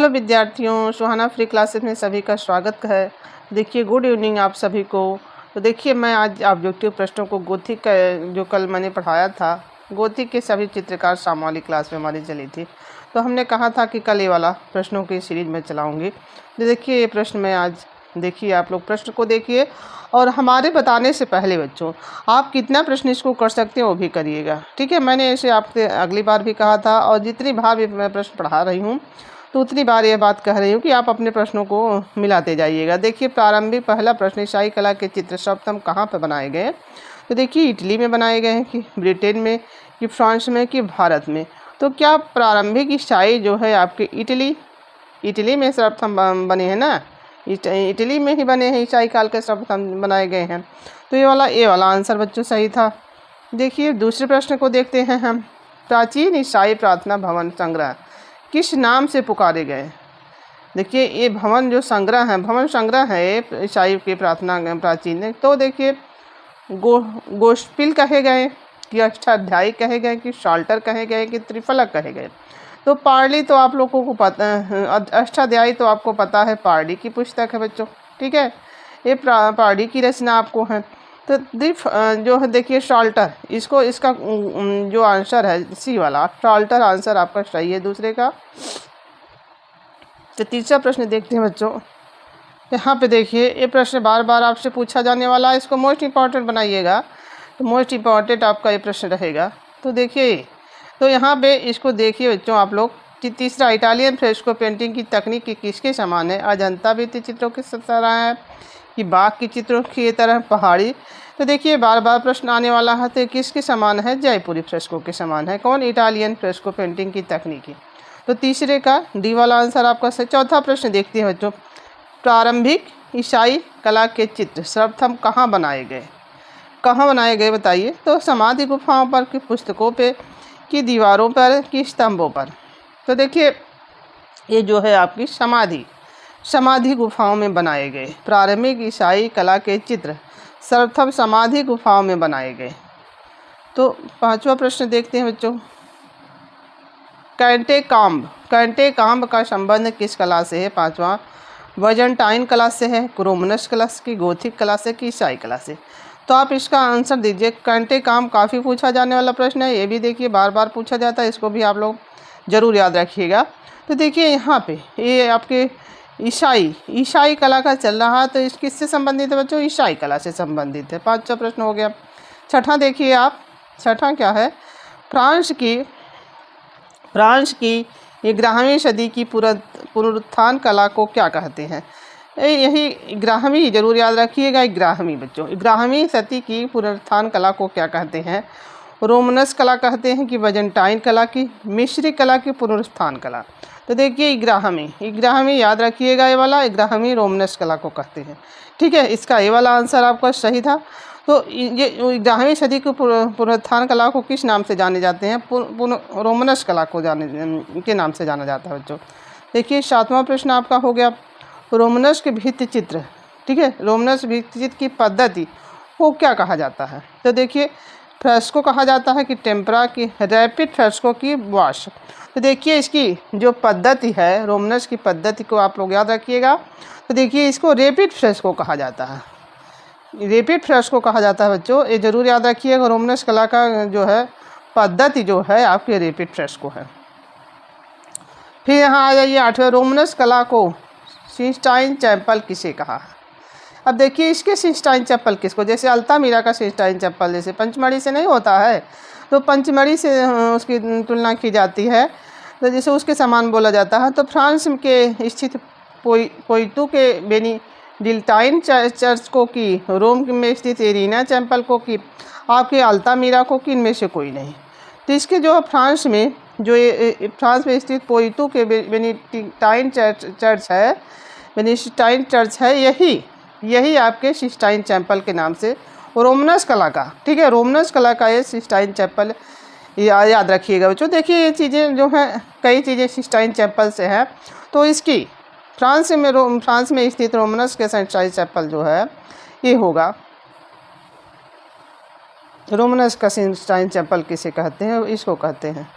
Hello विद्यार्थियों, सुहाना free classes में सभी का स्वागत है। देखिए, गुड इवनिंग आप सभी को। तो देखिए, मैं आज ऑब्जेक्टिव प्रश्नों को गोथिक का जो कल मैंने पढ़ाया था, गोथिक के सभी चित्रकार सामवाली क्लास में हमारी चली थी। तो हमने कहा था कि कल ये वाला प्रश्नों की सीरीज में चलाऊँगी। तो देखिए, ये प्रश्न मैं आज देखिए, आप लोग प्रश्न को देखिए और हमारे बताने से पहले बच्चों आप कितना प्रश्न इसको कर सकते हैं वो भी करिएगा, ठीक है। मैंने ऐसे आपसे अगली बार भी कहा था और जितनी बार भी मैं प्रश्न पढ़ा रही हूँ तो उतनी बार ये बात कह रही हूँ कि आप अपने प्रश्नों को मिलाते जाइएगा। देखिए, प्रारंभिक पहला प्रश्न, ईसाई कला के चित्र सर्वप्रथम कहाँ पर बनाए गए? तो देखिए, इटली में बनाए गए हैं कि ब्रिटेन में कि फ्रांस में कि भारत में? तो क्या प्रारंभिक ईसाई जो है आपके इटली में सर्वप्रथम बने हैं ना, इटली में ही बने हैं, ईसाई काल के सर्वप्रथम बनाए गए हैं। तो ये वाला आंसर बच्चों सही था। देखिए, दूसरे प्रश्न को देखते हैं हम। प्राचीन ईसाई प्रार्थना भवन संग्रह किस नाम से पुकारे गए? देखिए, ये भवन संग्रह है ईसाई के प्रार्थना प्राचीन। तो देखिए, गोस्पिल कहे गए कि अष्टाध्यायी कहे गए कि शाल्टर कहे गए कि त्रिफलक कहे गए? तो पारली तो आप लोगों को पता है, अष्टाध्यायी तो आपको पता है पारली की पुस्तक है बच्चों, ठीक है। ये पारली की रचना आपको है। तो जो है देखिए शाल्टर, इसका जो आंसर है सी वाला शाल्टर आंसर आपका सही है दूसरे का। तो तीसरा प्रश्न देखते हैं बच्चों। यहाँ पे देखिए, ये प्रश्न बार बार आपसे पूछा जाने वाला है, इसको मोस्ट इम्पॉर्टेंट बनाइएगा। तो मोस्ट इम्पॉर्टेंट आपका ये प्रश्न रहेगा। तो देखिए, तो यहाँ पे इसको देखिए बच्चों आप लोग कि तीसरा, इटालियन फ्रेस्को पेंटिंग की तकनीक किसके समान है? अजंता भित्ति चित्रों की तरह है कि बाघ की चित्रों की तरह पहाड़ी? तो देखिए, बार बार प्रश्न आने वाला है। तो किसके समान है? जयपुरी फ्रेस्को के समान है। कौन? इटालियन फ्रेस्को पेंटिंग की तकनीकी। तो तीसरे का डी वाला आंसर आपका सही। चौथा प्रश्न देखते हैं बच्चों। प्रारंभिक ईसाई कला के चित्र सर्वप्रथम कहाँ बनाए गए? कहाँ बनाए गए बताइए? तो समाधि गुफाओं पर कि पुस्तकों पे कि दीवारों पर कि स्तंभों पर? तो देखिए, ये जो है आपकी समाधि गुफाओं में बनाए गए। प्रारंभिक ईसाई कला के चित्र सर्वप्रथम समाधि गुफाओं में बनाए गए। तो पांचवा प्रश्न देखते हैं बच्चों। कैंटे काम्ब का संबंध किस कला से है? पांचवा, वजंटाइन कला से है, रोमनस कला की, गोथिक कला से कि ईसाई कला से? तो आप इसका आंसर दीजिए। कैंटे काम्ब काफ़ी पूछा जाने वाला प्रश्न है, ये भी देखिए बार बार पूछा जाता है, इसको भी आप लोग ज़रूर याद रखिएगा। तो देखिए, यहाँ पे ये आपके ईसाई कला का चल रहा है। तो इस किससे संबंधित है बच्चों? ईसाई कला से संबंधित है। पाँचवा प्रश्न हो गया। छठा देखिए आप, छठा क्या है? फ्रांस की 11वीं सदी की पुनरुत्थान कला को क्या कहते हैं? यही 11वीं जरूर याद रखिएगा। 11वीं बच्चों, 11वीं सदी की पुनरुत्थान कला को क्या कहते हैं? रोमनस कला कहते हैं कि वजंटाइन कला की, मिस्री कला की पुनरुत्थान कला? तो देखिए, 11वीं याद रखिएगा, ये वाला 11वीं रोमनस कला को कहते हैं, ठीक है। इसका ये वाला आंसर आपका सही था। तो ये 11वीं सदी की पुनरुत्थान कला को किस नाम से जाने जाते हैं? रोमनस कला को के नाम से जाना जाता है बच्चों। देखिए, सातवां प्रश्न आपका हो गया। रोमनस के भित्ति चित्र, ठीक है, रोमनस भित्ति चित्र की पद्धति को क्या कहा जाता है? तो देखिए, फ्रेस्को कहा जाता है कि टेम्परा की, रैपिड फ्रेस्को की, वॉश? तो देखिए, इसकी जो पद्धति है, रोमनस की पद्धति को आप लोग याद रखिएगा। तो देखिए, इसको रैपिड फ्रेस्को कहा जाता है, रैपिड फ्रेस्को कहा जाता है बच्चों, ये जरूर याद रखिएगा। रोमनस कला का जो है पद्धति जो है आपके रैपिड फ्रेस्को है। फिर यहाँ आ जाइए, आठवें, रोमनस कला को सिस्टाइन चैपल किसे कहा? अब देखिए, इसके सिस्टाइन चैपल किसको? जैसे अल्तामिरा का सिस्टाइन चैपल जैसे पंचमढ़ी से नहीं होता है, तो पंचमढ़ी से उसकी तुलना की जाती है, तो जैसे उसके समान बोला जाता है। तो फ्रांस के स्थित पोइतू के बेनिडिक्टाइन चर्च को की, रोम में स्थित एरिना चैपल को की, आपके अल्तामिरा को की, इनमें से कोई नहीं। तो इसके जो फ्रांस में स्थित पोइतू के बेनिडिक्टाइन चर्च है, यही आपके सिस्टाइन चैपल के नाम से रोमनस कला का, ठीक है, रोमनस कला का ये सिस्टाइन चैपल याद रखिएगा बच्चों। देखिए, ये चीज़ें जो हैं, कई चीज़ें सिस्टाइन चैपल से हैं। तो इसकी फ्रांस में स्थित रोमनस के सिस्टाइन चैपल जो है ये होगा। रोमनस का सिस्टाइन चैपल किसे कहते हैं? इसको कहते हैं।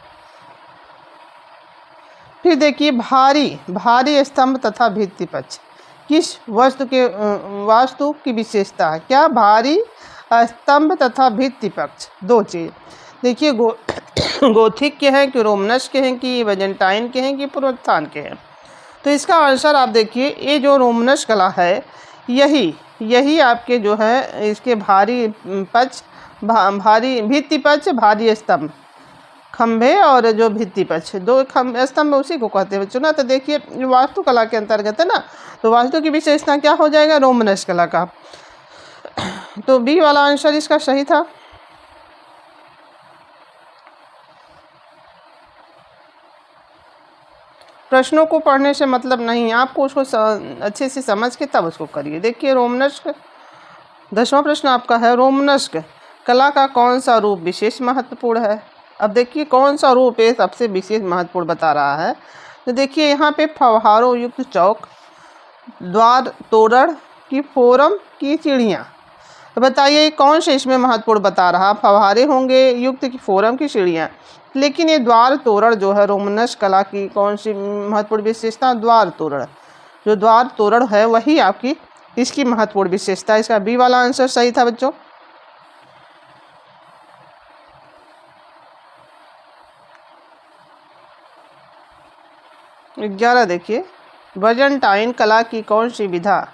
फिर देखिए भारी भारी स्तंभ तथा भित्ति पक्ष किस वास्तु की विशेषता है? क्या भारी स्तंभ तथा भित्ति पक्ष, दो चीज। देखिए गोथिक के हैं कि रोमनस के हैं कि बेजेंटाइन के हैं कि पुनरुत्थान के हैं? तो इसका आंसर आप देखिए, ये जो रोमनस कला है यही आपके जो है इसके भारी पक्ष, भारी भित्ति पक्ष, भारी स्तंभ, खंभे और जो भित्ति पक्ष, दो स्तंभ उसी को कहते हैं बच्चों ना। तो देखिए वास्तुकला के अंतर्गत है ना, तो वास्तु की विशेषता क्या हो जाएगा? रोमनस कला का। तो बी वाला आंसर इसका सही था। प्रश्नों को पढ़ने से मतलब नहीं, आपको उसको अच्छे से समझ के तब उसको करिए। देखिए रोमनस्क, 10वां प्रश्न आपका है, रोमनस्क कला का कौन सा रूप विशेष महत्वपूर्ण है? अब देखिए कौन सा रूप है सबसे विशेष महत्वपूर्ण बता रहा है। तो देखिए यहाँ पे फव्वारों युक्त चौक, द्वार तोरण की फोरम की सीढ़ियाँ। तो बताइए कौन से इसमें महत्वपूर्ण बता रहा? फव्वारे होंगे युक्त की फोरम की सीढ़ियाँ। लेकिन ये द्वार तोरण जो है रोमनस कला की कौन सी महत्वपूर्ण विशेषता? द्वार तोरण, जो द्वार तोरण है वही आपकी इसकी महत्वपूर्ण विशेषता। इसका बी वाला आंसर सही था बच्चों। ग्यारह देखिए, बेजेंटाइन कला की कौन सी विधा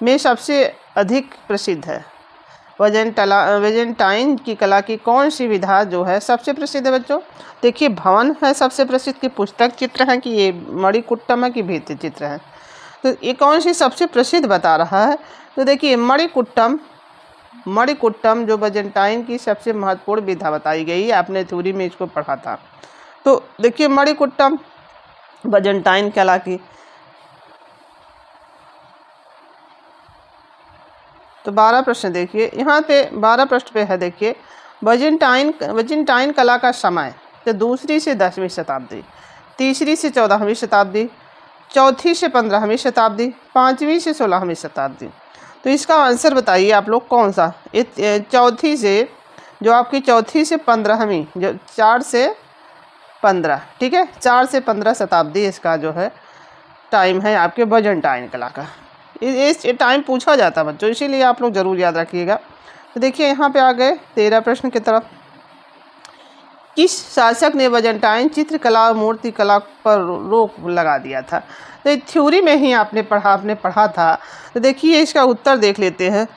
में सबसे अधिक प्रसिद्ध है? बेजेंटाइन की कला की कौन सी विधा जो है सबसे प्रसिद्ध है बच्चों? देखिए भवन है सबसे प्रसिद्ध, की पुस्तक चित्र है कि ये मणिकुट्टम है कि भित्ति चित्र है? तो ये कौन सी सबसे प्रसिद्ध बता रहा है? तो देखिए मणिकुट्टम जो बेजेंटाइन की सबसे महत्वपूर्ण विधा बताई गई, आपने थ्योरी में इसको पढ़ा था। तो देखिए मणिकुट्टम बेजेंटाइन कला की। तो 12 प्रश्न देखिए, यहाँ पे 12 प्रश्न पे है देखिए, बेजेंटाइन कला का समय। तो दूसरी से 10वीं शताब्दी, तीसरी से 14वीं शताब्दी, चौथी से 15वीं शताब्दी, 5वीं से 16वीं शताब्दी। तो इसका आंसर बताइए आप लोग कौन सा? चौथी से, जो आपकी चौथी से 15वीं, जो 4 से 15, ठीक है, 4 से 15 शताब्दी इसका जो है टाइम है आपके बेजेंटाइन कला का। इस टाइम पूछा जाता है बच्चों, इसीलिए आप लोग जरूर याद रखिएगा। तो देखिए यहाँ पे आ गए 13 प्रश्न की तरफ। किस शासक ने बेजेंटाइन चित्रकला और मूर्ति कला पर रोक लगा दिया था? तो थ्योरी में ही आपने पढ़ा था। तो देखिए इसका उत्तर देख लेते हैं।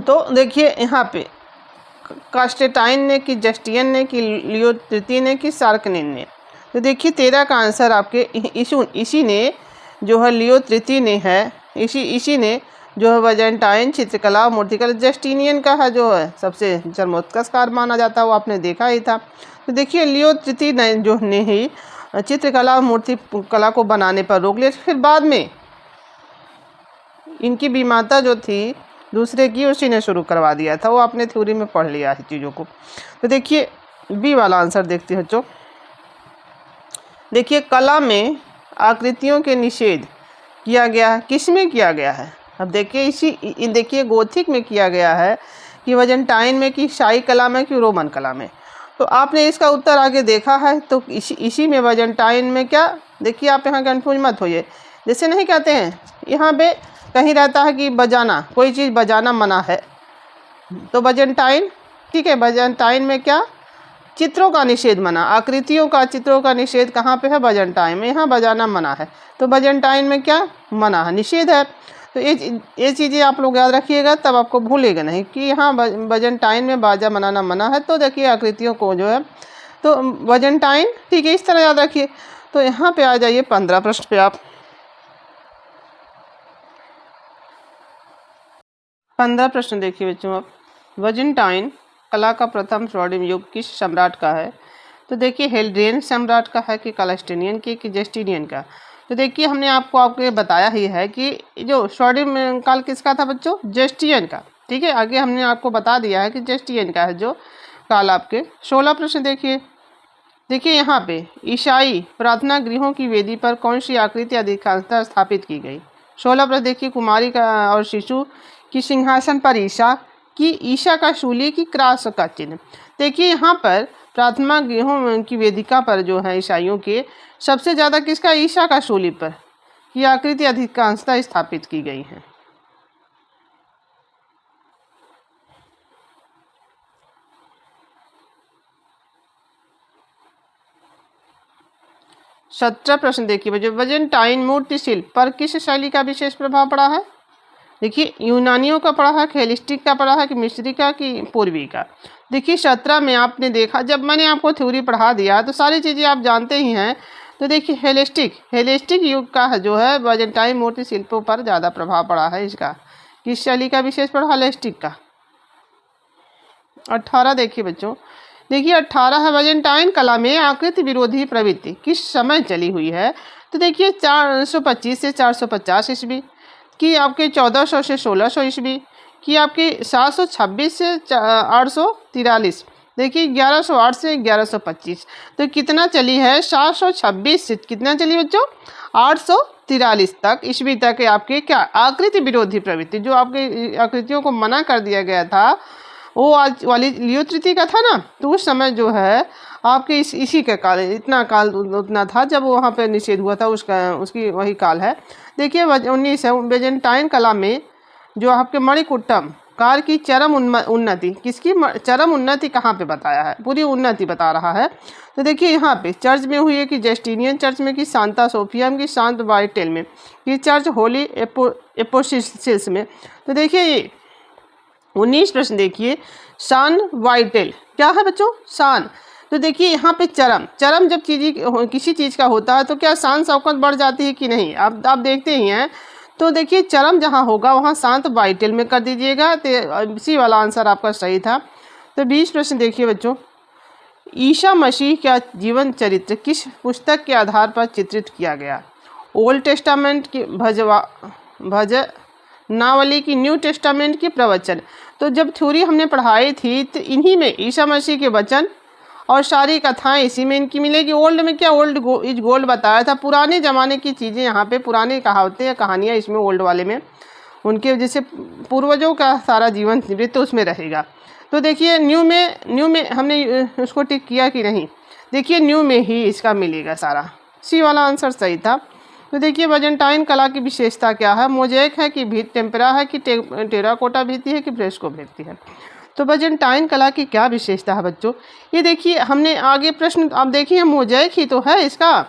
तो देखिए यहाँ पे कांस्टेंटाइन ने कि जस्टियन ने कि लियो तृतीय ने कि शार्लमेन ने? तो देखिए 13 का आंसर आपके इसी ने जो है लियो तृतीय ने है, इसी ने जो है बेजेंटाइन चित्रकला मूर्तिकला जस्टिनियन का है जो है सबसे जन्मोत्कर्षकार माना जाता है, वो आपने देखा ही था। तो देखिए लियो तृतीय ने ही चित्रकला मूर्ति कला को बनाने पर रोक लिया। फिर बाद में इनकी बीमाता जो थी दूसरे की, उसी ने शुरू करवा दिया था, वो आपने थ्योरी में पढ़ लिया है चीज़ों को। तो देखिए बी वाला आंसर देखते हैं बच्चों। देखिए कला में आकृतियों के निषेध किया गया, किस में किया गया है? अब देखिए देखिए गोथिक में किया गया है कि बेजेंटाइन में कि शाही कला में कि रोमन कला में? तो आपने इसका उत्तर आगे देखा है। तो इसी में बेजेंटाइन में क्या? देखिए आप यहाँ कन्फ्यूज मत होइए, जैसे नहीं कहते हैं यहाँ पे कहीं रहता है कि बजाना, कोई चीज़ बजाना मना है, तो बेजेंटाइन, ठीक है, बेजेंटाइन में क्या? चित्रों का निषेध मना, आकृतियों का चित्रों का निषेध कहाँ पे है? बेजेंटाइन में। यहाँ बजाना मना है, तो बेजेंटाइन में क्या मना है? निषेध है। तो ये चीज़ें आप लोग याद रखिएगा, तब आपको भूलेगा नहीं कि यहाँ बेजेंटाइन में बाजा मनाना मना है। तो देखिए आकृतियों को जो है तो बेजेंटाइन, ठीक है, इस तरह याद रखिए। तो यहाँ पे आ जाइए 15 प्रश्न पे आप। 15 प्रश्न देखिए बच्चों आप। बेजेंटाइन कला का प्रथम स्वर्णिम युग किस सम्राट का है? तो देखिए हेल्ड्रियन सम्राट का है कि कालस्टेनियन की कि जस्टिनियन का? तो देखिए हमने आपको बताया ही है कि जो स्वर्णिम काल किसका था बच्चों? जस्टियन का, ठीक है। आगे हमने आपको बता दिया है कि जस्टियन का है जो काल आपके। 16 प्रश्न देखिए यहाँ पे ईसाई प्रार्थना गृहों की वेदी पर कौन सी आकृति अधिकांशतः स्थापित की गई? 16 प्रश्न देखिए कुमारी का और शिशु की सिंहासन पर ईसा का शूली की क्रास का चिन्ह। देखिए यहाँ पर प्रार्थना गृहों की वेदिका पर जो है ईसाइयों के सबसे ज़्यादा किसका, ईसा का सूली पर की आकृति अधिकांशतः स्थापित की गई है। 17 प्रश्न देखिए बच्चों, बैजेंटाइन मूर्ति शिल्प पर किस शैली का विशेष प्रभाव पड़ा है। देखिए यूनानियों का पड़ा है, हेलेनिस्टिक का पड़ा है, कि मिस्री का, कि पूर्वी का। देखिए 17 में आपने देखा, जब मैंने आपको थ्योरी पढ़ा दिया तो सारी चीज़ें आप जानते ही हैं। तो देखिए हेलेनिस्टिक युग का जो है बैजेंटाइन मूर्ति शिल्पों पर ज़्यादा प्रभाव पड़ा है। इसका किस शैली का विशेष पड़ा, हेलेनिस्टिक का। 18 देखिए बच्चों, देखिए 18 है बैजेंटाइन कला में आकृति विरोधी प्रवृत्ति किस समय चली हुई है। तो देखिए 425 से 450 ईस्वी, कि आपके 1400 से 1600 ईस्वी, कि आपके 726 से 843, देखिए 1108 से 1125। तो कितना चली है, 726 से कितना चली बच्चों, 843 तक ईस्वी तक आपके क्या, आकृति विरोधी प्रवृत्ति, जो आपके आकृतियों को मना कर दिया गया था वो आज वाली लियो तृतीय का था ना। तो उस समय जो है आपके इसी का काल, इतना काल उतना था जब वहाँ पे निषेध हुआ था, उसकी वही काल है। देखिए 19 है, बैजेंटाइन कला में जो आपके मणिकुट्टम कार की चरम उन्नति, किसकी चरम उन्नति कहाँ पे बताया है, पूरी उन्नति बता रहा है। तो देखिए यहाँ पे चर्च में हुई है, कि जस्टिनियन चर्च में, कि सांता सोफिया में, कि सांत वाइटेल में, कि चर्च होली एपोसिस में। तो देखिए ये 19 प्रश्न देखिए, सान वाइटेल क्या है बच्चों, सान। तो देखिए यहाँ पे चरम जब किसी चीज़ का होता है तो क्या शान शौकत बढ़ जाती है कि नहीं, आप देखते ही हैं। तो देखिए चरम जहाँ होगा वहाँ शांत वाइटेल में कर दीजिएगा। तो इसी वाला आंसर आपका सही था। तो 20 प्रश्न देखिए बच्चों, ईसा मसीह का जीवन चरित्र किस पुस्तक के आधार पर चित्रित किया गया। ओल्ड टेस्टामेंट की भजनावली की, न्यू टेस्टामेंट की प्रवचन। तो जब थ्योरी हमने पढ़ाई थी तो इन्हीं में ईसा मसीह के वचन और सारी कथाएं इसी में इनकी मिलेगी। ओल्ड में क्या, ओल्ड इज गोल्ड बताया था, पुराने ज़माने की चीज़ें यहाँ पे, पुरानी कहावतें या कहानियाँ इसमें ओल्ड वाले में, उनके जैसे पूर्वजों का सारा जीवन वृत्त उसमें रहेगा। तो देखिए न्यू में हमने उसको टिक किया कि नहीं, देखिए न्यू में ही इसका मिलेगा सारा, सी वाला आंसर सही था। तो देखिए बैजेंटाइन कला की विशेषता क्या है, मोज़ेक है, कि भित्ति टेम्परा है, कि टेराकोटा भित्ति है, कि फ्रेस्को भित्ति है। तो बैजेंटाइन कला की क्या विशेषता है बच्चों, ये देखिए हमने आगे प्रश्न आप देखिए, मोज़ेक ही तो है इसका,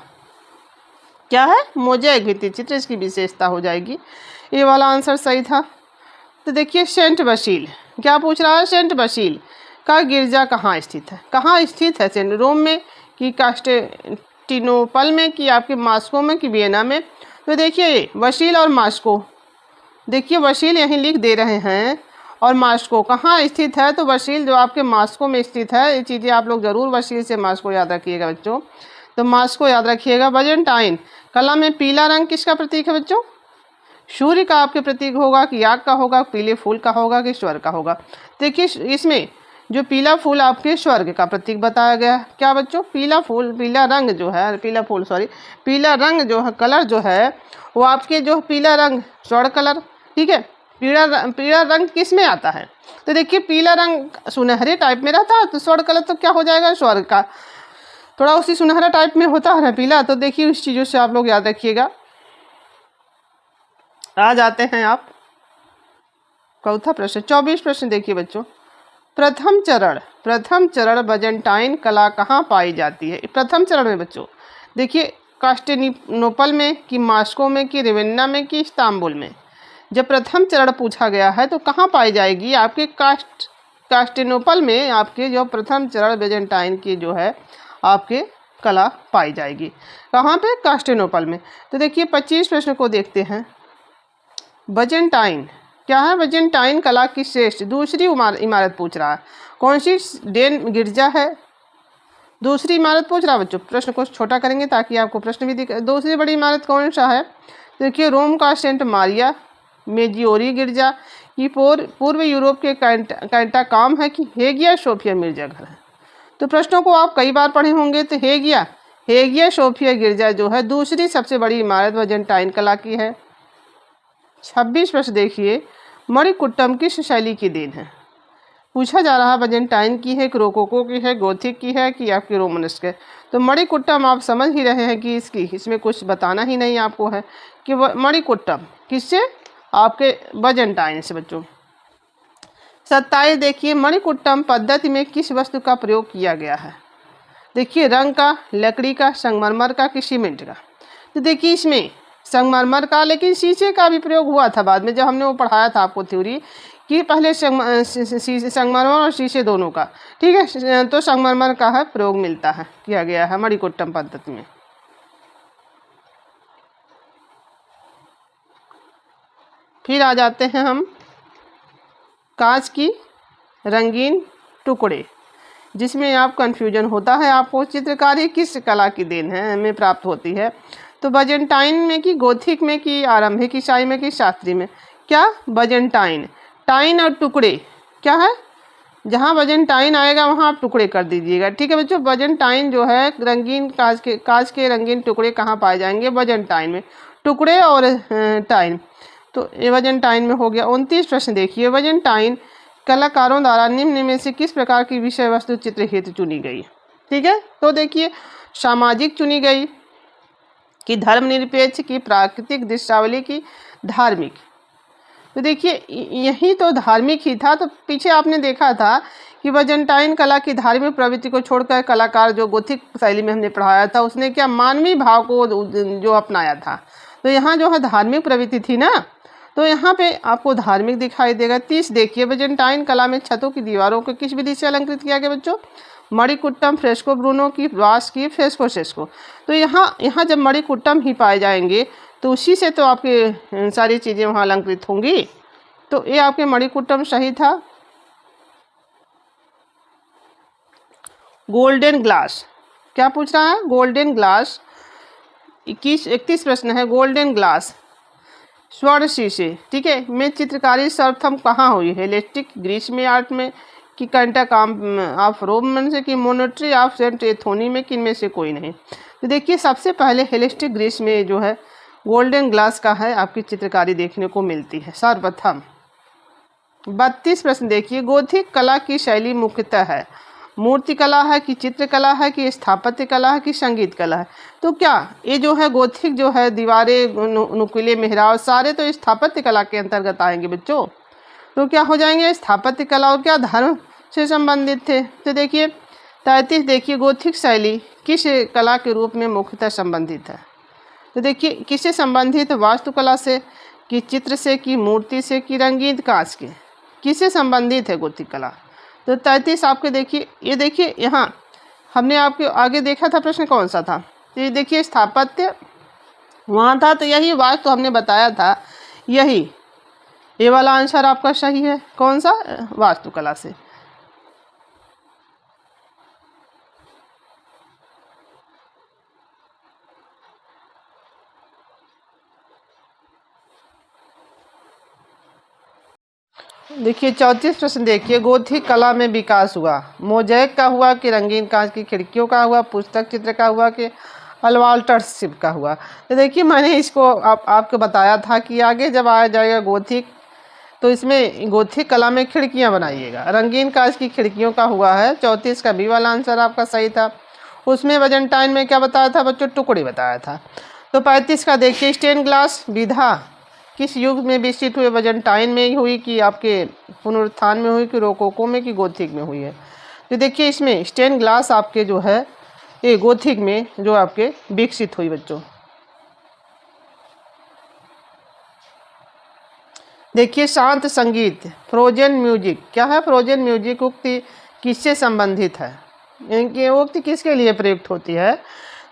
क्या है, मोज़ेक भित्ति चित्र इसकी विशेषता हो जाएगी। ये वाला आंसर सही था। तो देखिए सेंट बसील क्या पूछ रहा है, सेंट बसील का गिरजा कहाँ स्थित है, कहाँ स्थित है, सेंट रोम में, कि कांस्टेंटिनोपल में, कि आपके मास्को में, कि वियना में। तो देखिए बसील और मास्को, देखिए बसील यहीं लिख दे रहे हैं और मास्को कहाँ स्थित है। तो बसील जो आपके मास्को में स्थित है, ये चीज़ें आप लोग ज़रूर बसील से मास्को याद रखिएगा बच्चों। तो मास्को याद रखिएगा। बैजेंटाइन कला में पीला रंग किसका प्रतीक है बच्चों, सूर्य का आपके प्रतीक होगा, कि आग का होगा, पीले फूल का होगा, कि स्वर्ग का होगा। देखिए इसमें जो पीला फूल आपके स्वर्ग का प्रतीक बताया गया है। क्या बच्चों, पीला फूल, पीला रंग जो है, पीला रंग जो है, कलर जो है वो आपके जो पीला रंग स्वर्ग कलर, ठीक है। पीला रंग किस में आता है, तो देखिए पीला रंग सुनहरे टाइप में रहता है, तो स्वर्ग कलर तो क्या हो जाएगा, स्वर्ग का थोड़ा उसी सुनहरा टाइप में होता है ना पीला। तो देखिए उस चीज़ों से आप लोग याद रखिएगा। आ जाते हैं आप चौथा प्रश्न, 24 प्रश्न देखिए बच्चों, प्रथम चरण बैजेंटाइन कला कहाँ पाई जाती है। प्रथम चरण में बच्चों देखिए कांस्टेंटिनोपल में, कि मास्को में, कि रेवेन्ना में, कि इस्तांबुल में। जब प्रथम चरण पूछा गया है तो कहाँ पाई जाएगी, आपके कांस्टेंटिनोपल में आपके जो प्रथम चरण बैजेंटाइन की जो है आपके कला पाई जाएगी। कहाँ पे, कांस्टेंटिनोपल में। तो देखिए 25 प्रश्न को देखते हैं। बैजेंटाइन क्या है, बैजेंटाइन कला की श्रेष्ठ दूसरी इमारत पूछ रहा है। कौन सी डेन गिरजा है, दूसरी इमारत पूछ रहा है बच्चों। प्रश्न को छोटा करेंगे ताकि आपको प्रश्न भी दिखे। दूसरी बड़ी इमारत कौन सा है, देखिए रोम का सेंट मारिया मेजियोरी गिरजा, कि पूर्व यूरोप के कैंटा काम है, कि हेगिया सोफिया मिर्जा घर है। तो प्रश्नों को आप कई बार पढ़े होंगे। तो हेगिया सोफिया गिरजा जो है दूसरी सबसे बड़ी इमारत बैजेंटाइन कला की है। 26 प्रश्न देखिए, मणिकुट्टम किस शैली की देन है। पूछा जा रहा है बाजेंटाइन की है कि रोकोको की है, गोथिक की है कि आपकी रोमानेस्क है। तो मणिकुट्टम आप समझ ही रहे हैं कि इसमें कुछ बताना ही नहीं आपको है कि मणिकुट्टम किससे, आपके बाजेंटाइन से बच्चों। 27 देखिए, मणिकुट्टम पद्धति में किस वस्तु का प्रयोग किया गया है। देखिए रंग का, लकड़ी का, संगमरमर का कि सीमेंट का। तो देखिए इसमें संगमरमर का, लेकिन शीशे का भी प्रयोग हुआ था बाद में, जब हमने वो पढ़ाया था आपको थ्योरी कि पहले संगमरमर और शीशे दोनों का, ठीक है। तो संगमरमर का है प्रयोग मिलता है, किया गया है मणिकुट्टम पद्धति में। फिर आ जाते हैं हम कांच की रंगीन टुकड़े, जिसमें आप कंफ्यूजन होता है आपको चित्रकारी किस कला की देन है में प्राप्त होती है। तो बाजेंटाइन में कि गोथिक में कि आरंभिक ईसाई में कि शास्त्री में। क्या, बाजेंटाइन, टाइन और टुकड़े क्या है, जहाँ बाजेंटाइन आएगा वहाँ आप टुकड़े कर दीजिएगा, ठीक है बच्चों। बाजेंटाइन जो है रंगीन कांच के रंगीन टुकड़े कहाँ पाए जाएंगे, बाजेंटाइन में, टुकड़े और टाइन। तो ये बाजेंटाइन में हो गया। 29 प्रश्न देखिए, बाजेंटाइन कलाकारों द्वारा निम्न में से किस प्रकार की विषय वस्तु चित्र हेतु चुनी गई, ठीक है। तो देखिए सामाजिक चुनी गई कि धर्मनिरपेक्ष की, प्राकृतिक दृश्यावली की, धार्मिक। तो देखिए यही तो धार्मिक ही था। तो पीछे आपने देखा था कि बाजेंटाइन कला की धार्मिक प्रवृत्ति को छोड़कर कलाकार जो गोथिक शैली में हमने पढ़ाया था उसने क्या, मानवीय भाव को जो अपनाया था। तो यहाँ जो है धार्मिक प्रवृत्ति थी ना, तो यहाँ पे आपको धार्मिक दिखाई देगा। 30 देखिए, बाजेंटाइन कला में छतों की दीवारों को किस विधि से अलंकृत किया गया बच्चों, मणिकुट्टम, फ्रेस्को ब्रूनो की, वास की, फ्रेस्को सेस्को। तो यहाँ जब मणिकुट्टम ही पाए जाएंगे तो उसी से तो आपके सारी चीज़ें वहाँ अलंकृत होंगी। तो ये आपके मणिकुट्टम सही था। गोल्डन ग्लास, क्या पूछ रहा है, गोल्डन ग्लास। 31 प्रश्न है, गोल्डन ग्लास स्वर्ण शीशे, ठीक है, में चित्रकारी सर्वप्रथम कहाँ हुई है, हेलेस्टिक ग्रीस में आर्ट में कि कंटक ऑफ रोम में से कि मोनेट्री ऑफ सेंट एथोनी में, किन में से कोई नहीं। तो देखिए सबसे पहले हेलेस्टिक ग्रीस में जो है गोल्डन ग्लास का है आपकी चित्रकारी देखने को मिलती है सर्वप्रथम। 32 प्रश्न देखिए, गोथिक कला की शैली मुख्यतः है मूर्ति कला है कि चित्रकला है कि स्थापत्य कला है कि संगीत कला है। तो क्या ये जो है गोथिक जो है दीवारें, नुकीले मेहराब सारे तो स्थापत्य कला के अंतर्गत आएंगे बच्चों। तो क्या हो जाएंगे, स्थापत्य कला और क्या धर्म से संबंधित थे। तो देखिए 33 देखिए, गोथिक शैली किस कला के रूप में मुख्यतः संबंधित है। तो देखिए किससे संबंधित, वास्तुकला से कि चित्र से कि मूर्ति से कि रंगीन कांच के, किससे संबंधित है गोथिक कला। तो 33 आपके देखिए, ये देखिए यहाँ हमने आपके आगे देखा था प्रश्न कौन सा था, तो ये देखिए स्थापत्य वहाँ था, तो यही वास्तु हमने बताया था, यही ये वाला आंसर आपका सही है। कौन सा, वास्तुकला से। देखिए 34 प्रश्न देखिए, गोथिक कला में विकास हुआ मोज़ेक का हुआ कि रंगीन कांच की खिड़कियों का हुआ, पुस्तक चित्र का हुआ कि अल्वाल्टरशिप का हुआ। तो देखिए मैंने इसको आपको बताया था कि आगे जब आया जाएगा गोथिक तो इसमें गोथिक कला में खिड़कियां बनाइएगा, रंगीन कांच की खिड़कियों का हुआ है। 34 का बी वाला आंसर आपका सही था। उसमें बाजेंटाइन में क्या बताया था बच्चों, टुकड़े बताया था। तो 35 का देखिए, स्टेन ग्लास विधा किस युग में विकसित हुए, बाजेंटाइन में ही हुई कि आपके पुनरुत्थान में हुई कि रोकोको में कि गोथिक में हुई है। तो देखिए इसमें स्टेन ग्लास आपके जो है ये गोथिक में जो आपके विकसित हुई बच्चों। देखिए शांत संगीत, फ्रोजन म्यूजिक, क्या है फ्रोजन म्यूजिक, उक्ति किससे संबंधित है, इनकी उक्ति किसके लिए प्रयुक्त होती है।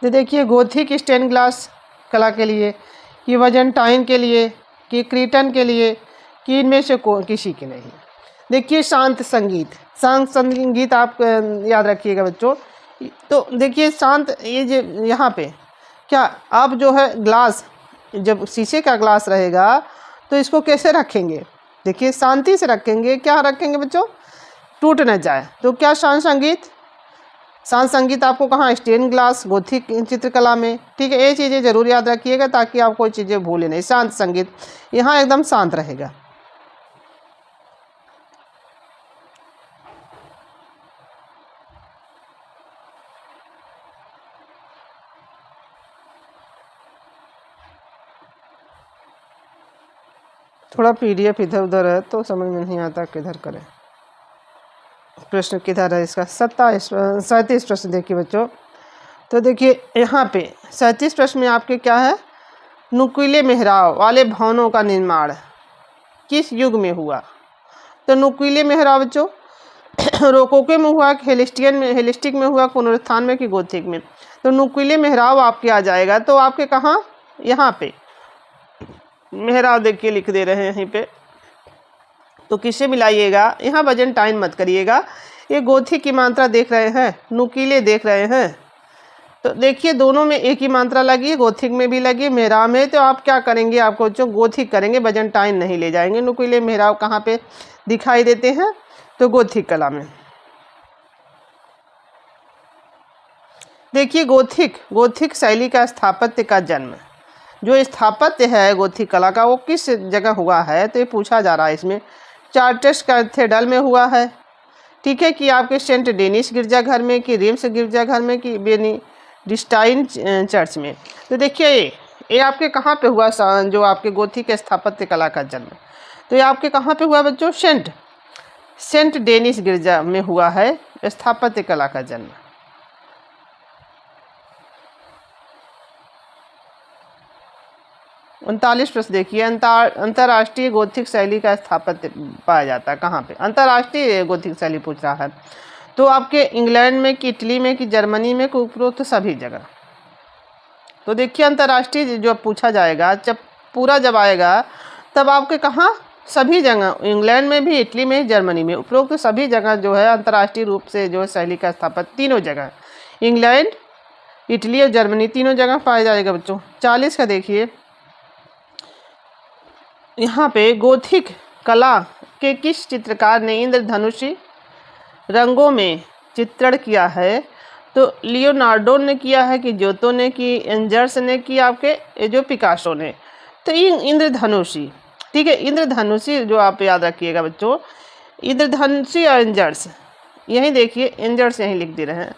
तो देखिए गोथिक स्टेन ग्लास कला के लिए कि बाजेंटाइन के लिए कि क्रीटन के लिए कि इनमें से किसी के नहीं। देखिए शांत संगीत, शांत संगीत आप याद रखिएगा बच्चों। तो देखिए शांत, ये जो यहाँ पे क्या आप जो है ग्लास, जब शीशे का ग्लास रहेगा तो इसको कैसे रखेंगे, देखिए शांति से रखेंगे। क्या रखेंगे बच्चों, टूट न जाए। तो क्या शांत संगीत, शांत संगीत आपको कहाँ, स्टेन ग्लास गोथिक चित्रकला में, ठीक है। ये चीज़ें जरूर याद रखिएगा ताकि आप कोई चीज़ें भूलें नहीं। शांत संगीत यहाँ एकदम शांत रहेगा। थोड़ा PDF इधर उधर है तो समझ में नहीं आता किधर करें। प्रश्न किधर है इसका? 37 प्रश्न देखिए बच्चों। तो देखिए यहाँ पे 37 प्रश्न में आपके क्या है, नुकीले मेहराब वाले भवनों का निर्माण किस युग में हुआ? तो नुकीले मेहराब बच्चों रोकोको में हुआ, हेलिस्टिक में हुआ, पुनरुत्थान में कि गोथिक में? तो नुकीले मेहराब आपके आ जाएगा। तो आपके कहाँ, यहाँ पे मेहराब देखिए लिख दे रहे हैं यहीं पे, तो किससे मिलाइएगा? यहाँ बाइजेंटाइन मत करिएगा। ये गोथिक की मात्रा देख रहे हैं, नुकीले देख रहे हैं, तो देखिए दोनों में एक ही मात्रा लगी है, गोथिक में भी लगी, मेहराब में। तो आप क्या करेंगे, आपको जो गोथिक करेंगे, बाइजेंटाइन नहीं ले जाएंगे। नुकीले मेहराब कहाँ पे दिखाई देते हैं? तो गोथिक कला में। देखिए गोथिक शैली का स्थापत्य का जन्म, जो स्थापत्य है गोथिक कला का वो किस जगह हुआ है? तो ये पूछा जा रहा है इसमें। चार्टर्स कैथेड्रल में हुआ है, ठीक है, कि आपके सेंट डेनिस गिरजाघर में, कि रेम्स गिरजाघर में, कि बेनेडिक्टाइन चर्च में? तो देखिए ये आपके कहाँ पे हुआ जो आपके गोथिक स्थापत्य कला का जन्म? तो ये आपके कहाँ पे हुआ बच्चों? सेंट डेनिस गिरजा में हुआ है स्थापत्य कला का जन्म। उनतालीस प्रश्न देखिए। अंतर्राष्ट्रीय गोथिक शैली का स्थापत्य पाया जाता है कहाँ पे? अंतर्राष्ट्रीय गोथिक शैली पूछ रहा है, तो आपके इंग्लैंड में, कि इटली में, कि जर्मनी में, कि उपरोक्त सभी जगह? तो देखिए अंतर्राष्ट्रीय जो पूछा जाएगा, जब आएगा तब आपके कहाँ? सभी जगह, इंग्लैंड में भी, इटली में, जर्मनी में, उपरोक्त सभी जगह जो है अंतर्राष्ट्रीय रूप से जो शैली का स्थापत्य तीनों जगह, इंग्लैंड, इटली और जर्मनी, तीनों जगह पाया जाएगा बच्चों। 40 का देखिए यहाँ पे, गोथिक कला के किस चित्रकार ने इंद्रधनुषी रंगों में चित्रण किया है? तो लियोनार्डो ने किया है, कि जोतो ने, कि एंजर्स ने, कि आपके जो पिकासो ने? तो इंद्रधनुषी, ठीक है, इंद्रधनुषी जो आप याद रखिएगा बच्चों, इंद्रधनुषी और एंजर्स, यहीं देखिए एंजर्स यहीं लिख दे रहे हैं।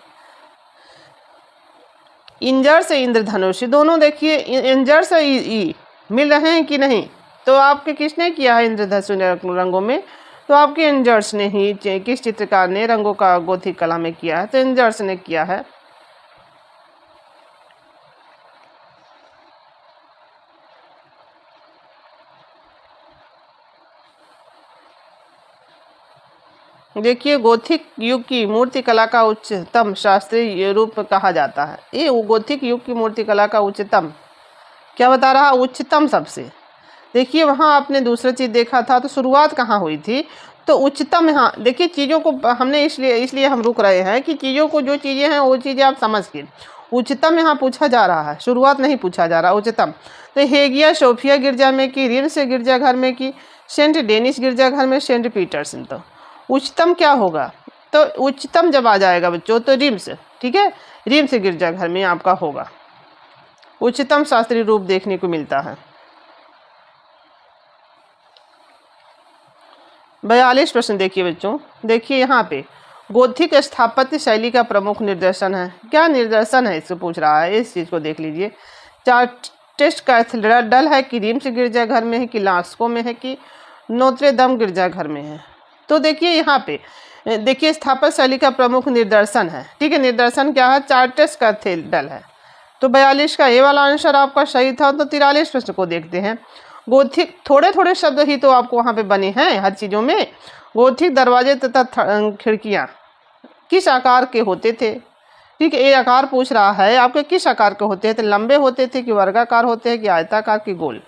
इंजर्स इंद्रधनुषी दोनों देखिए, एंजर्स और ई मिल रहे हैं कि नहीं? तो आपके किसने किया है इंद्रधनुष रंगों में? तो आपके एंजर्स ने ही, किस चित्रकार ने रंगों का गोथिक कला में किया है? तो एंजर्स ने किया है। देखिए गोथिक युग की मूर्ति कला का उच्चतम शास्त्रीय रूप कहा जाता है। ये गोथिक युग की मूर्ति कला का उच्चतम क्या बता रहा? उच्चतम सबसे। देखिए वहाँ आपने दूसरा चीज़ देखा था, तो शुरुआत कहाँ हुई थी? तो उच्चतम। यहाँ देखिए चीज़ों को हमने इसलिए हम रुक रहे हैं कि चीज़ों को, जो चीज़ें हैं वो चीज़ें आप समझ के। उच्चतम यहाँ पूछा जा रहा है, शुरुआत नहीं पूछा जा रहा, उच्चतम। तो हेगिया सोफिया गिरजा में, कि रेम्स गिरजाघर में, कि सेंट डेनिस गिरजाघर में, सेंट पीटर्स। तो उच्चतम क्या होगा? तो उच्चतम जब आ जाएगा बच्चों तो रेम्स, ठीक है, रेम्स गिरजाघर में आपका होगा। उच्चतम शास्त्रीय रूप देखने को मिलता है। 42 प्रश्न देखिए बच्चों। देखिए यहाँ पे गोथिक स्थापत्य शैली का प्रमुख निदर्शन है। क्या निदर्शन है इसको पूछ रहा है, इस चीज़ को देख लीजिए। चार्टेस्ट कैथेड्रल है, कि रेम्स गिरजाघर में है, कि लास्को में है, कि नोत्रे दम गिरजाघर में है? तो देखिए यहाँ पे देखिए स्थापत्य शैली का प्रमुख निदर्शन है, ठीक है, निदर्शन क्या है? चार्टेस्ट कैथेड्रल है। तो 42 का ये वाला आंसर आपका सही था। तो 43 प्रश्न को देखते हैं। गोथिक, थोड़े थोड़े शब्द ही तो आपको वहाँ पे बने हैं हर चीज़ों में। गोथिक दरवाजे तथा खिड़कियाँ किस आकार के होते थे? ठीक है, ये आकार पूछ रहा है आपके, किस आकार के होते थे? लंबे होते थे, कि वर्गाकार होते हैं, कि आयताकार, कि गोल?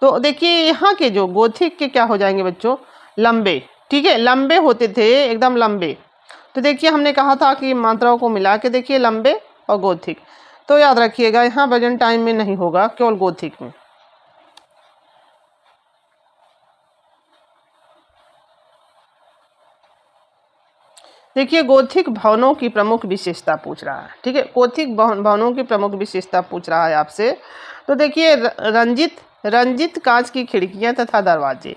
तो देखिए यहाँ के जो गोथिक के क्या हो जाएंगे बच्चों? लंबे, ठीक है, लंबे होते थे, एकदम लंबे। तो देखिए हमने कहा था कि मात्राओं को मिला के देखिए, लंबे और गोथिक। तो याद रखिएगा यहाँ बाइजेंटाइन में नहीं होगा, केवल गोथिक में। देखिए गोथिक भवनों की प्रमुख विशेषता पूछ रहा है, ठीक है, गोथिक भवनों की प्रमुख विशेषता पूछ रहा है आपसे। तो देखिए रंजित कांच की खिड़कियां तथा दरवाजे,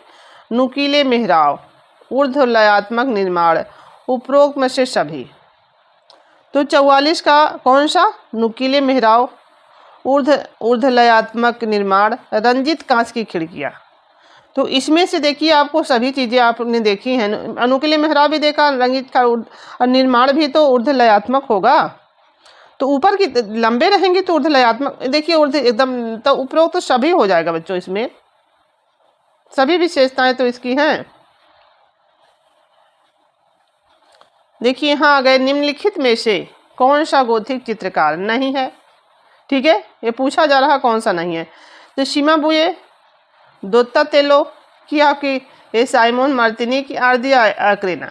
नुकीले मेहराब, ऊर्ध्वलयात्मक निर्माण, उपरोक्त में से सभी। तो 44 का कौन सा? नुकीले मेहराब, ऊर्ध्वलयात्मक निर्माण, रंजित कांच की खिड़कियां। तो इसमें से देखिए आपको सभी चीज़ें आपने देखी हैं। अनुकूली मेहराब भी देखा, रंगीत का और निर्माण भी तो ऊर्ध्वलयात्मक होगा। तो ऊपर की लंबे रहेंगे तो ऊर्ध्वलयात्मक, देखिए ऊर्ध्व एकदम तो उपरोक्त तो सभी हो जाएगा बच्चों, इसमें सभी विशेषताएं तो इसकी हैं। देखिए यहाँ आ गए, निम्नलिखित में से कौन सा गोथिक चित्रकार नहीं है। ठीक है, ये पूछा जा रहा कौन सा नहीं है। तो शिमाबुए, दोत्तातेलो की आपकी, ये साइमन मार्टिनी की, आर्दिया आक्रेना।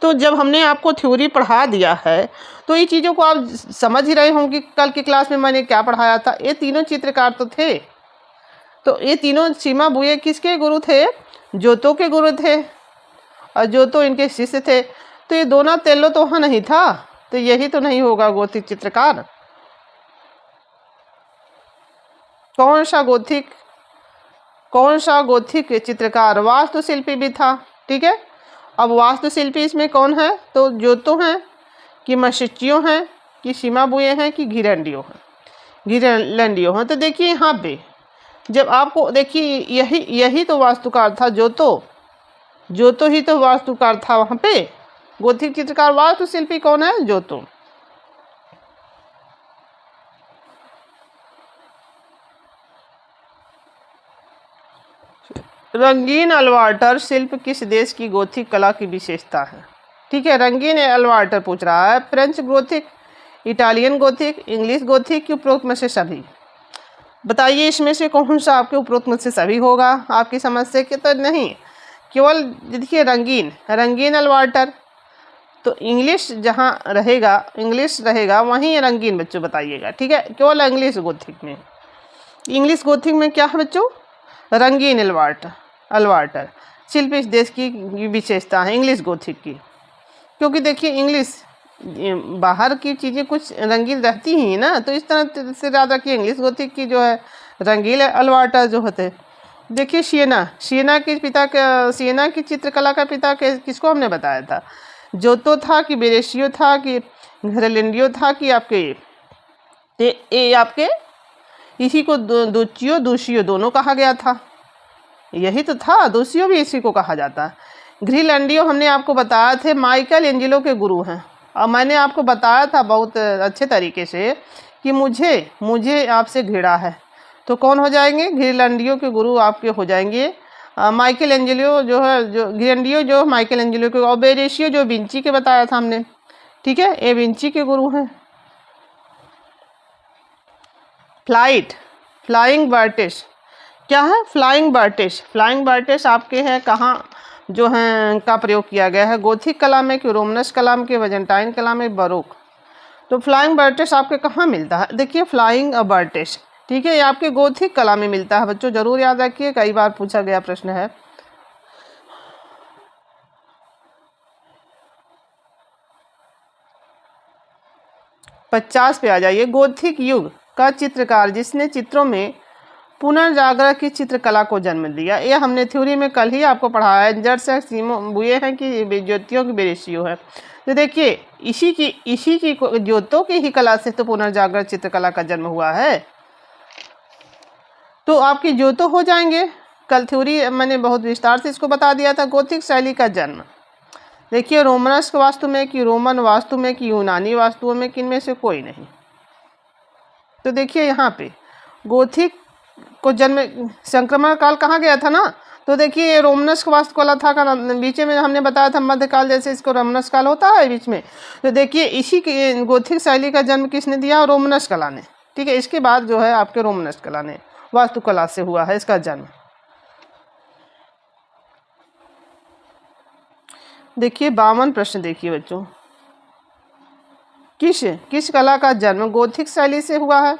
तो जब हमने आपको थ्योरी पढ़ा दिया है तो ये चीज़ों को आप समझ ही रहे होंगे। कल की क्लास में मैंने क्या पढ़ाया था, ये तीनों चित्रकार तो थे। तो ये तीनों शिमाबुए किसके गुरु थे? जोतो के गुरु थे, और जोतो इनके शिष्य थे। तो ये दोनातेलो तो वहाँ नहीं था, तो यही तो नहीं होगा गोथिक चित्रकार। कौन सा गोथिक चित्रकार? वास्तुशिल्पी भी था। ठीक है, अब वास्तुशिल्पी इसमें कौन है? तो जोतो हैं कि मशिचियो हैं कि शिमाबुए हैं कि घिरलैंडियो हैं, घिरलैंडियो हैं। तो देखिए यहाँ पे जब आपको देखिए यही तो वास्तुकार था, जोतो ही तो वास्तुकार था वहाँ पे। गोथिक चित्रकार, वास्तुशिल्पी कौन है? जोतो। रंगीन अलवाटर शिल्प किस देश की गोथिक कला की विशेषता है? ठीक है, रंगीन अलवाटर पूछ रहा है। French Gothic, Italian Gothic, English Gothic की उपरोक्त में से सभी। बताइए इसमें से कौन सा आपके उपरोक्त में से सभी होगा आपकी समझ से? कि तो नहीं, केवल देखिए रंगीन अलवाटर, तो इंग्लिश जहाँ रहेगा, इंग्लिश रहेगा वहीं रंगीन बच्चों बताइएगा। ठीक है, केवल इंग्लिश गोथिक में क्या है बच्चों? रंगीन अलवाटर शिल्प इस देश की विशेषता है इंग्लिश गोथिक की। क्योंकि देखिए इंग्लिश बाहर की चीज़ें कुछ रंगीन रहती ही ना, तो इस तरह से ज़्यादा कि इंग्लिश गोथिक की जो है रंगीन अलवाटर जो होते। देखिए सियना की चित्रकला का पिता किसको हमने बताया था? जोतो था कि बेरेशियो था कि घिरलैंडियो था कि आपके इसी को दूसियो दोनों कहा गया था। यही तो था, दूसियो भी इसी को कहा जाता है। घिरलैंडियो हमने आपको बताया थे माइकल एंजेलो के गुरु हैं। और मैंने आपको बताया था बहुत अच्छे तरीके से कि मुझे आपसे घृणा है। तो कौन हो जाएंगे? घिरलैंडियो के गुरु आपके हो जाएंगे माइकल एंजेलो जो है, जो घिरलैंडियो जो माइकल एंजेलो के, और बेरेशियो जो विंची के बताया था हमने। ठीक है, ये विंची के गुरु हैं। फ्लाइंग बार्टिस्ट क्या है? फ्लाइंग बार्टिस्ट आपके हैं कहाँ जो हैं का प्रयोग किया गया है? गोथिक कला में कि रोमनस कला में कि वेजेंटाइन कला में, बरोक। तो फ्लाइंग बार्टिस्ट आपके कहाँ मिलता है? देखिए फ्लाइंग बार्टिस्ट, ठीक है, ये आपके गोथिक कला में मिलता है बच्चों, जरूर याद रखिए, कई बार पूछा गया प्रश्न है। पचास पे आ जाइए। गोथिक युग का चित्रकार जिसने चित्रों में पुनर्जागरण की चित्रकला को जन्म दिया। यह हमने थ्योरी में कल ही आपको पढ़ाया है। जड़ से शिमाबुए हैं कि ज्योतियों की बेरेशियो है। तो देखिए इसी की ज्योतों की ही कला से तो पुनर्जागरण चित्रकला का जन्म हुआ है। तो आपकी ज्योतो हो जाएंगे। कल थ्योरी मैंने बहुत विस्तार से इसको बता दिया था। गोथिक शैली का जन्म देखिए रोमनस वास्तु में कि रोमन वास्तु में कि यूनानी वास्तुओं में, किनमें से कोई नहीं। तो देखिए यहाँ पे गोथिक को जन्म संक्रमण काल कहाँ गया था ना, तो देखिए ये रोमनस वास्तुकला था का बीच में हमने बताया था, मध्यकाल जैसे इसको रोमनस काल होता है बीच में। तो देखिए इसी के गोथिक शैली का जन्म किसने दिया? रोमनस कला ने। ठीक है, इसके बाद जो है आपके रोमनस कला ने, वास्तुकला से हुआ है इसका जन्म। देखिए 52 प्रश्न देखिए बच्चों, किस कला का जन्म गोथिक शैली से हुआ है?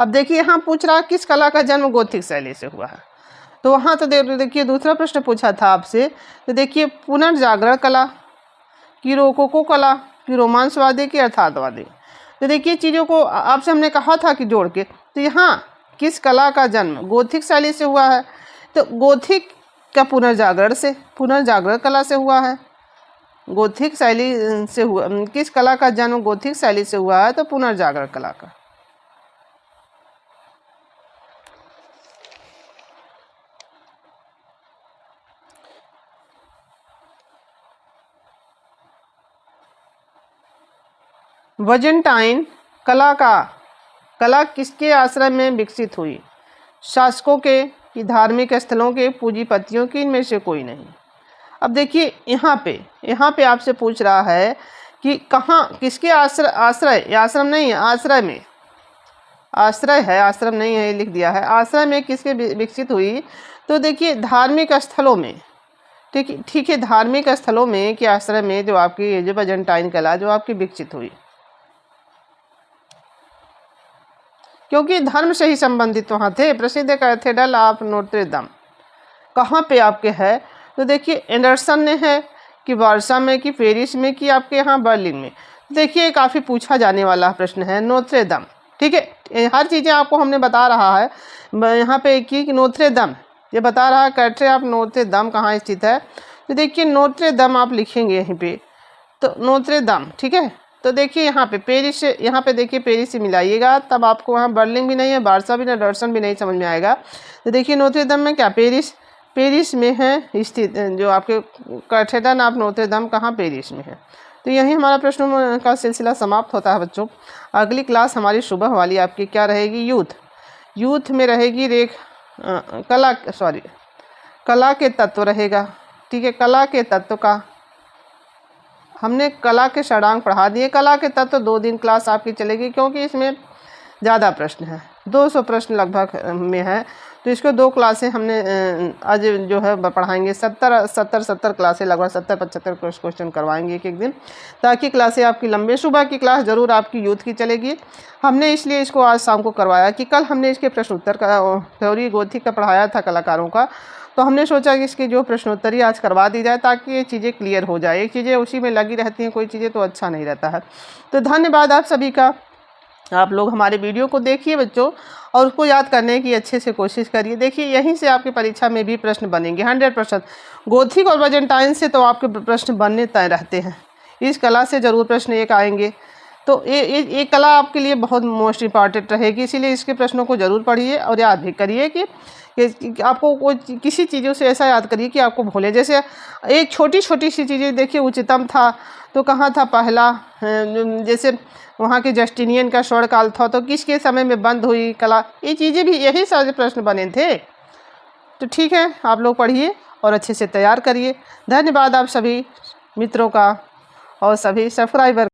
अब देखिए यहाँ पूछ रहा किस कला का जन्म गोथिक शैली से हुआ है। तो वहाँ तो देखिए दूसरा प्रश्न पूछा था आपसे। तो देखिए पुनर्जागरण कला की, रोकोको कला की, रोमांसवादी की, अर्थातवादी। तो देखिए चीज़ों को आपसे हमने कहा था कि जोड़ के, तो यहाँ किस कला का जन्म गोथिक शैली से हुआ है? तो गोथिक का पुनर्जागरण कला से हुआ है। गोथिक शैली से हुआ, किस कला का जन्म गोथिक शैली से हुआ है? तो पुनर्जागरण कला का। वजनटाइन कला किसके आश्रय में विकसित हुई? शासकों के, कि धार्मिक स्थलों के, पूंजीपतियों की, इनमें से कोई नहीं। अब देखिए यहाँ पे आपसे पूछ रहा है कि कहाँ, किसके आश्रय, आश्रम नहीं है, आश्रय में, आश्रय है, आश्रम नहीं है, ये लिख दिया है। आश्रय में किसके विकसित हुई? तो देखिए धार्मिक स्थलों में, ठीक है, धार्मिक स्थलों में के आश्रय में जो आपकी ये जो वजनटाइन कला जो आपकी विकसित हुई, क्योंकि धर्म से ही संबंधित वहाँ थे। प्रसिद्ध कैथेड्रल ऑफ नोत्रे दाम कहाँ पे आपके है? तो देखिए एंडरसन ने है, कि वार्सा में, कि पेरिस में, कि आपके यहाँ बर्लिन में। देखिए काफ़ी पूछा जाने वाला प्रश्न है नोत्रे दाम। ठीक है, हर चीज़ें आपको हमने बता रहा है यहाँ पे कि नोत्रे दाम ये बता रहा है कैथेड्रल ऑफ नोत्रे दाम कहाँ स्थित है। तो देखिए नोत्रे दाम आप लिखेंगे यहीं पे, तो नोत्रे दाम, ठीक है। तो देखिए यहाँ पे पेरिस से, यहाँ पे देखिए पेरिस से मिलाइएगा, तब आपको वहाँ बर्लिन भी नहीं है, बारसा भी नहीं, डर्सन भी नहीं समझ में आएगा। तो देखिए नोत्रे दाम में क्या, पेरिस में है स्थित, जो आपके कैथेड्रल ऑफ नोत्रे दाम कहाँ, पेरिस में है। तो यही हमारा प्रश्नों का सिलसिला समाप्त होता है बच्चों। अगली क्लास हमारी सुबह वाली आपकी क्या रहेगी? यूथ में रहेगी कला के तत्व रहेगा। ठीक है, कला के तत्व का हमने कला के षडांग पढ़ा दिए। कला के तत्व 2 दिन क्लास आपकी चलेगी, क्योंकि इसमें ज़्यादा प्रश्न है, 200 प्रश्न लगभग में है। तो इसको 2 क्लासें हमने आज जो है पढ़ाएंगे। 70 क्लासें, लगभग 70-75 क्वेश्चन करवाएंगे एक दिन, ताकि क्लासें आपकी लंबे, सुबह की क्लास ज़रूर आपकी यूथ की चलेगी। हमने इसलिए इसको आज शाम को करवाया कि कल हमने इसके प्रश्न उत्तर का थ्योरी गोथिक का पढ़ाया था कलाकारों का, तो हमने सोचा कि इसकी जो प्रश्नोत्तरी आज करवा दी जाए, ताकि ये चीज़ें क्लियर हो जाए। एक चीज़ें उसी में लगी रहती हैं, कोई चीज़ें तो अच्छा नहीं रहता है। तो धन्यवाद आप सभी का। आप लोग हमारे वीडियो को देखिए बच्चों, और उसको याद करने की अच्छे से कोशिश करिए। देखिए यहीं से आपकी परीक्षा में भी प्रश्न बनेंगे 100%। गोथिक और वजनटाइन से तो आपके प्रश्न बनने तय रहते हैं, इस कला से ज़रूर प्रश्न एक आएंगे। तो ये कला आपके लिए बहुत मोस्ट इम्पॉर्टेंट रहेगी, इसीलिए इसके प्रश्नों को ज़रूर पढ़िए और याद भी करिए कि आपको कोई किसी चीज़ों से ऐसा याद करिए कि आपको भूले। जैसे एक छोटी सी चीज़ें देखिए, उच्चतम था तो कहाँ था पहला, जैसे वहाँ के जस्टिनियन का स्वर्णकाल था तो किसके समय में बंद हुई कला, ये चीज़ें भी यही सारे प्रश्न बने थे। तो ठीक है, आप लोग पढ़िए और अच्छे से तैयार करिए। धन्यवाद आप सभी मित्रों का और सभी सब्सक्राइबर।